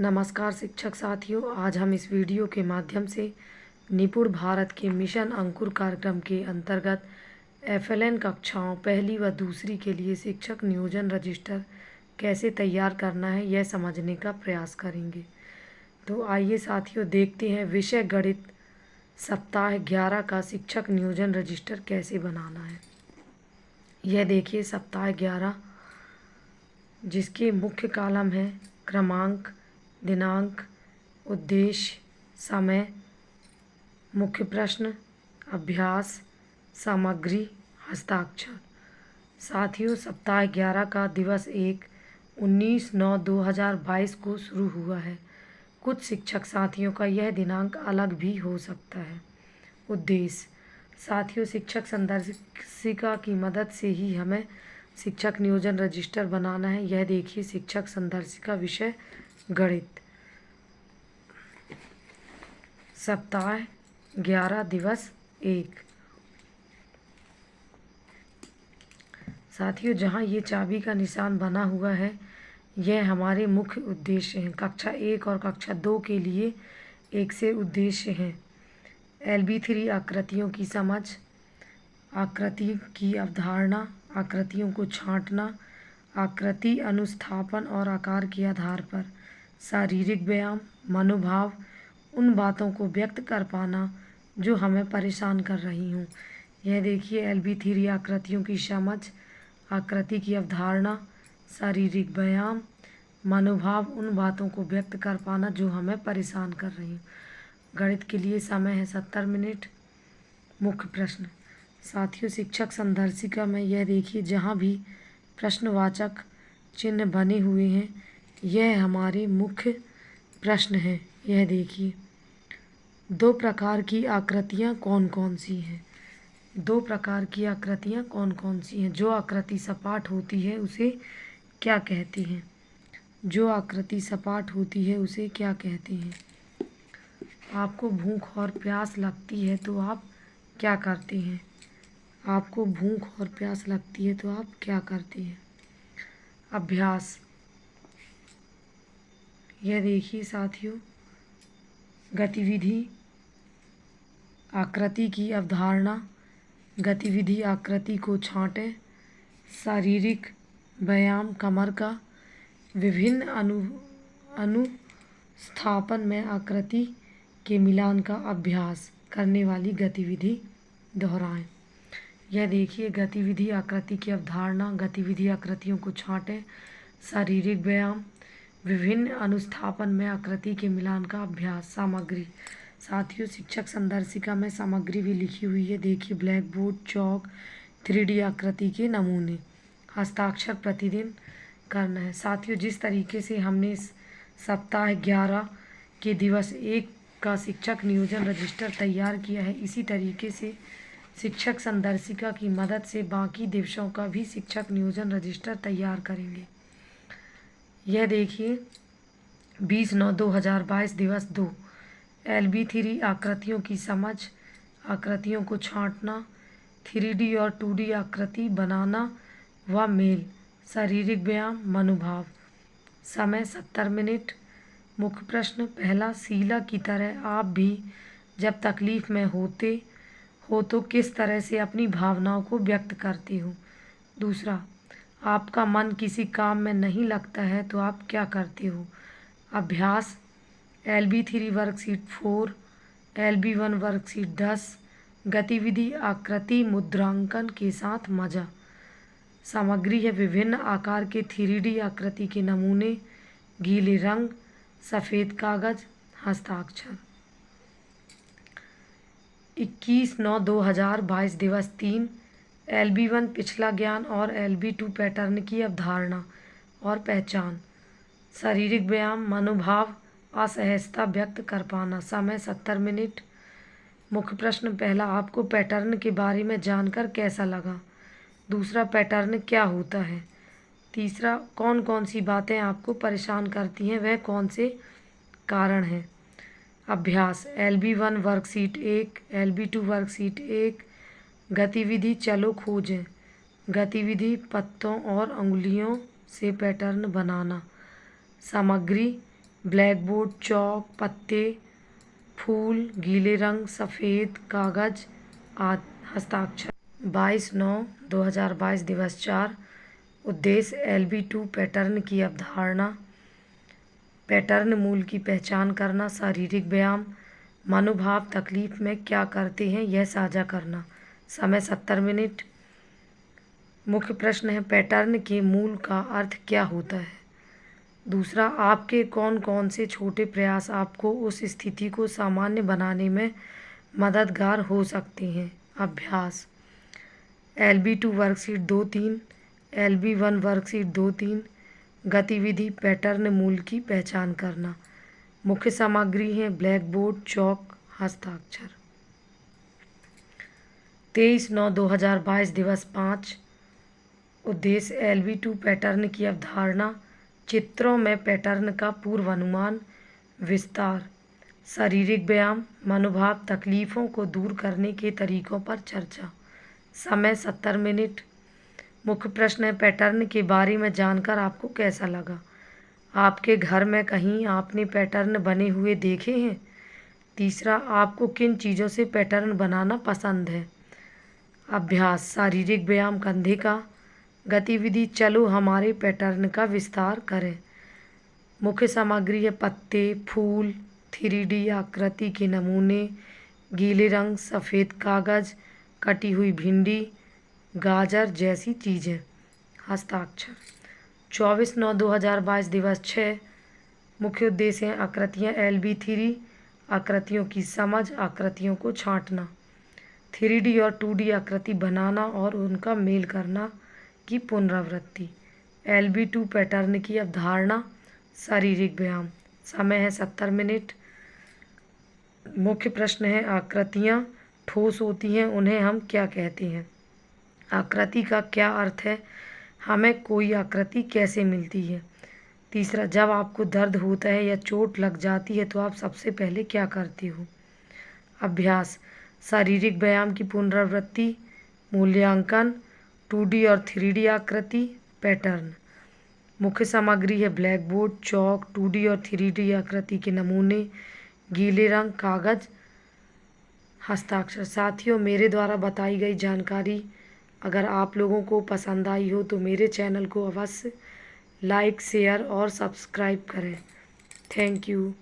नमस्कार शिक्षक साथियों, आज हम इस वीडियो के माध्यम से निपुण भारत के मिशन अंकुर कार्यक्रम के अंतर्गत एफएलएन कक्षाओं पहली व दूसरी के लिए शिक्षक नियोजन रजिस्टर कैसे तैयार करना है यह समझने का प्रयास करेंगे। तो आइए साथियों देखते हैं विषय गणित सप्ताह 11 का शिक्षक नियोजन रजिस्टर कैसे बनाना है। यह देखिए सप्ताह 11 जिसके मुख्य कॉलम है क्रमांक, दिनांक, उद्देश्य, समय, मुख्य प्रश्न, अभ्यास, सामग्री, हस्ताक्षर। साथियों सप्ताह 11 का दिवस 1 19/9/2022 को शुरू हुआ है। कुछ शिक्षक साथियों का यह दिनांक अलग भी हो सकता है। उद्देश्य साथियों शिक्षक संदर्शिका की मदद से ही हमें शिक्षक नियोजन रजिस्टर बनाना है। यह देखिए शिक्षक संदर्शिका विषय गणित सप्ताह 11 दिवस 1। साथियों जहाँ ये चाबी का निशान बना हुआ है यह हमारे मुख्य उद्देश्य हैं। कक्षा 1 और कक्षा 2 के लिए एक से उद्देश्य हैं। LB3 आकृतियों की समझ, आकृति की अवधारणा, आकृतियों को छांटना, आकृति अनुस्थापन और आकार के आधार पर शारीरिक व्यायाम, मनोभाव, उन बातों को व्यक्त कर पाना जो हमें परेशान कर रही हूँ। यह देखिए LB3 आकृतियों की समझ, आकृति की अवधारणा, शारीरिक व्यायाम, मनोभाव, उन बातों को व्यक्त कर पाना जो हमें परेशान कर रही हूँ। गणित के लिए समय है 70 मिनट। मुख्य प्रश्न साथियों शिक्षक संदर्शिका में यह देखिए जहाँ भी प्रश्नवाचक चिन्ह बने हुए हैं यह हमारे मुख्य प्रश्न हैं। यह देखिए 2 प्रकार की आकृतियाँ कौन कौन सी हैं। 2 प्रकार की आकृतियाँ कौन कौन सी हैं। जो आकृति सपाट होती है उसे क्या कहते हैं। जो आकृति सपाट होती है उसे क्या कहते हैं। आपको भूख और प्यास लगती है तो आप क्या करते हैं। आपको भूख और प्यास लगती है तो आप क्या करते हैं। अभ्यास यह देखिए साथियों गतिविधि, आकृति की अवधारणा, गतिविधि आकृति को छांटें, शारीरिक व्यायाम कमर का, विभिन्न अनुस्थापन में आकृति के मिलान का अभ्यास करने वाली गतिविधि दोहराएं। यह देखिए गतिविधि आकृति की अवधारणा, गतिविधि आकृतियों को छांटें, शारीरिक व्यायाम, विभिन्न अनुस्थापन में आकृति के मिलान का अभ्यास। सामग्री साथियों शिक्षक संदर्शिका में सामग्री भी लिखी हुई है। देखिए ब्लैक बोर्ड, चौक, 3D आकृति के नमूने, हस्ताक्षर प्रतिदिन करना है। साथियों जिस तरीके से हमने इस सप्ताह 11 के दिवस 1 का शिक्षक नियोजन रजिस्टर तैयार किया है इसी तरीके से शिक्षक संदर्शिका की मदद से बाकी दिवसों का भी शिक्षक नियोजन रजिस्टर तैयार करेंगे। यह देखिए 20/9/2022 दिवस 2 LB3 आकृतियों की समझ, आकृतियों को छांटना, 3D और 2D आकृति बनाना व मेल, शारीरिक व्यायाम, मनोभाव। समय 70 मिनट। मुख्य प्रश्न पहला, शीला की तरह आप भी जब तकलीफ में होते हो तो किस तरह से अपनी भावनाओं को व्यक्त करते हो। दूसरा, आपका मन किसी काम में नहीं लगता है तो आप क्या करते हो। अभ्यास LB3 वर्कशीट 4, LB1 वर्कशीट 10, गतिविधि आकृति मुद्रांकन के साथ मजा। सामग्री है विभिन्न आकार के 3D आकृति के नमूने, गीले रंग, सफ़ेद कागज, हस्ताक्षर। 21/9/2022 दिवस 3 LB1 पिछला ज्ञान और LB2 पैटर्न की अवधारणा और पहचान, शारीरिक व्यायाम, मनोभाव, असहजता व्यक्त कर पाना। समय 70 मिनट। मुख्य प्रश्न पहला, आपको पैटर्न के बारे में जानकर कैसा लगा। दूसरा, पैटर्न क्या होता है। तीसरा, कौन कौन सी बातें आपको परेशान करती हैं वह कौन से कारण हैं। अभ्यास LB1 वर्कशीट 1, LB2 वर्कशीट 1, गतिविधि चलो खोजें, गतिविधि पत्तों और अंगुलियों से पैटर्न बनाना। सामग्री ब्लैक बोर्ड, चौक, पत्ते, फूल, गीले रंग, सफ़ेद कागज आदि। हस्ताक्षर 22/9/2022 दिवस 4। उद्देश्य LB2 पैटर्न की अवधारणा, पैटर्न मूल की पहचान करना, शारीरिक व्यायाम, मनोभाव तकलीफ में क्या करते हैं यह साझा करना। समय 70 मिनट। मुख्य प्रश्न है पैटर्न के मूल का अर्थ क्या होता है। दूसरा, आपके कौन कौन से छोटे प्रयास आपको उस स्थिति को सामान्य बनाने में मददगार हो सकते हैं। अभ्यास LB2 वर्कशीट 2-3, LB1 वर्कशीट 2-3। गतिविधि पैटर्न मूल की पहचान करना। मुख्य सामग्री है ब्लैक बोर्ड, चौक, हस्ताक्षर। 23/9/2022 दिवस 5। उद्देश्य LB2 पैटर्न की अवधारणा, चित्रों में पैटर्न का पूर्वानुमान, विस्तार, शारीरिक व्यायाम, मनोभाव तकलीफ़ों को दूर करने के तरीकों पर चर्चा। समय 70 मिनट। मुख्य प्रश्न है पैटर्न के बारे में जानकर आपको कैसा लगा। आपके घर में कहीं आपने पैटर्न बने हुए देखे हैं। तीसरा, आपको किन चीज़ों से पैटर्न बनाना पसंद है। अभ्यास शारीरिक व्यायाम कंधे का। गतिविधि चलो हमारे पैटर्न का विस्तार करें। मुख्य सामग्री है पत्ते, फूल, 3D आकृति के नमूने, गीले रंग, सफ़ेद कागज़, कटी हुई भिंडी, गाजर जैसी चीज़ें। हस्ताक्षर 24/9/2022 दिवस 6। मुख्य उद्देश्य हैं आकृतियाँ LB3, आकृतियों की समझ, आकृतियों को छांटना, 3D और 2D आकृति बनाना और उनका मेल करना की पुनरावृत्ति, LB2 पैटर्न की अवधारणा, शारीरिक व्यायाम। समय है 70 मिनट। मुख्य प्रश्न है आकृतियाँ ठोस होती हैं, उन्हें हम क्या कहते हैं। आकृति का क्या अर्थ है, हमें कोई आकृति कैसे मिलती है। तीसरा, जब आपको दर्द होता है या चोट लग जाती है तो आप सबसे पहले क्या करते हो। अभ्यास शारीरिक व्यायाम की पुनरावृत्ति, मूल्यांकन, 2D और 3D आकृति, पैटर्न। मुख्य सामग्री है ब्लैक बोर्ड, चौक, 2D और 3D आकृति के नमूने, गीले रंग, कागज़, हस्ताक्षर। साथियों, मेरे द्वारा बताई गई जानकारी अगर आप लोगों को पसंद आई हो तो मेरे चैनल को अवश्य लाइक, शेयर और सब्सक्राइब करें। Thank you.